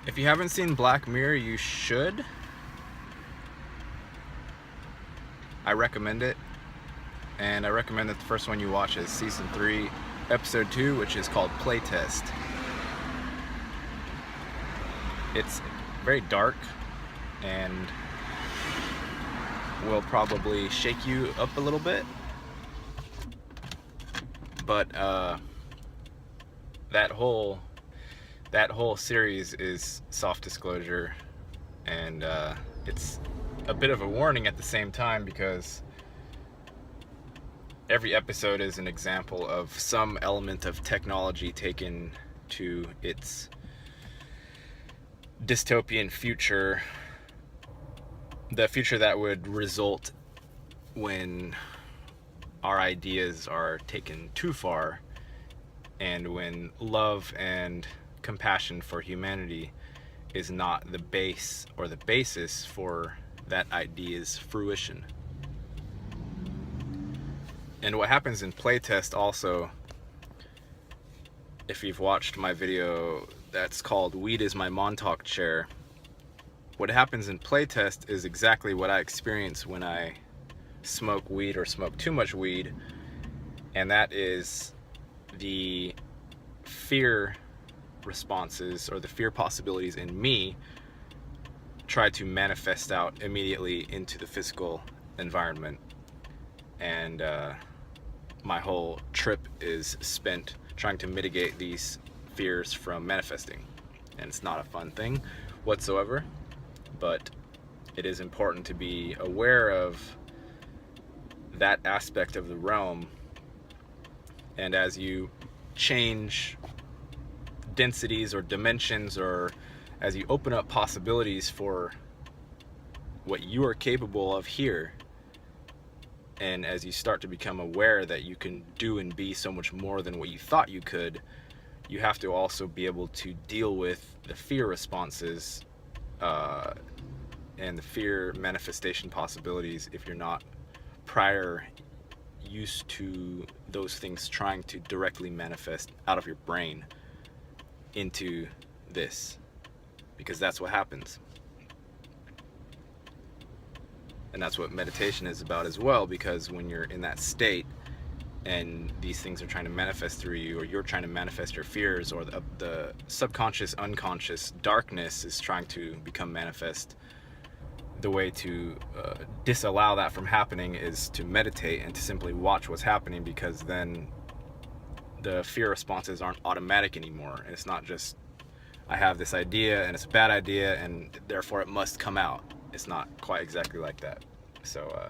If you haven't seen Black Mirror, you should. I recommend it. And I recommend that the first one you watch is Season 3, Episode 2, which is called Playtest. It's very dark and will probably shake you up a little bit. But that whole series is soft disclosure, and it's a bit of a warning at the same time, because every episode is an example of some element of technology taken to its dystopian future, the future that would result when our ideas are taken too far, and when love and compassion for humanity is not the base or the basis for that idea's fruition. And what happens in Playtest also, if you've watched my video that's called Weed is My Montauk Chair, what happens in Playtest is exactly what I experience when I smoke weed or smoke too much weed, and that is the fear responses or the fear possibilities in me try to manifest out immediately into the physical environment. And my whole trip is spent trying to mitigate these fears from manifesting, and it's not a fun thing whatsoever, but it is important to be aware of that aspect of the realm. And as you change densities or dimensions, or as you open up possibilities for what you are capable of here, and as you start to become aware that you can do and be so much more than what you thought you could, you have to also be able to deal with the fear responses and the fear manifestation possibilities if you're not prior used to those things trying to directly manifest out of your brain into this, because that's what happens. And that's what meditation is about as well, because when you're in that state and these things are trying to manifest through you, or you're trying to manifest your fears, or the subconscious, unconscious darkness is trying to become manifest, the way to disallow that from happening is to meditate and to simply watch what's happening, because then the fear responses aren't automatic anymore. And it's not just, I have this idea and it's a bad idea and therefore it must come out. It's not quite exactly like that. So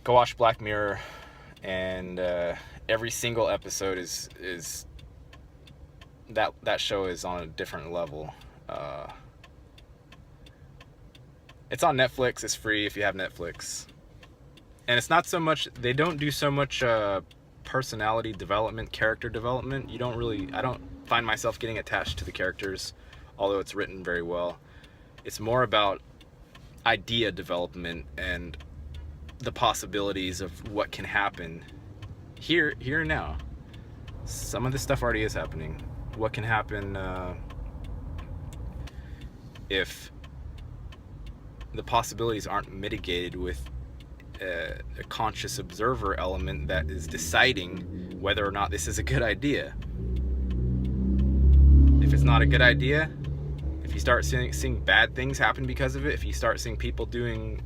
go watch Black Mirror, and every single episode is that show is on a different level. It's on Netflix. It's free if you have Netflix. And it's not so much, they don't do so much personality development, character development. I don't find myself getting attached to the characters, although it's written very well. It's more about idea development and the possibilities of what can happen here and now. Some of this stuff already is happening. What can happen if the possibilities aren't mitigated with a conscious observer element that is deciding whether or not this is a good idea. If it's not a good idea, if you start seeing bad things happen because of it, if you start seeing people getting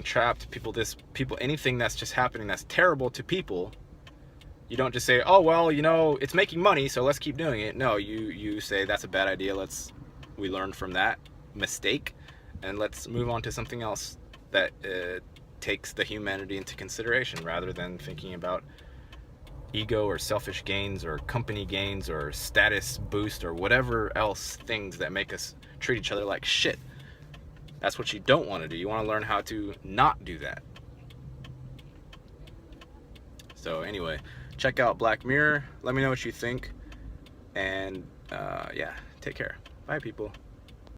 trapped, anything that's just happening that's terrible to people, you don't just say, oh well, it's making money, so let's keep doing it. No, you say that's a bad idea. We learn from that mistake, and let's move on to something else that takes the humanity into consideration, rather than thinking about ego or selfish gains or company gains or status boost or whatever else things that make us treat each other like shit. That's what you don't want to do. You want to learn how to not do that. So anyway, check out Black Mirror. Let me know what you think. And yeah, take care. Bye, people.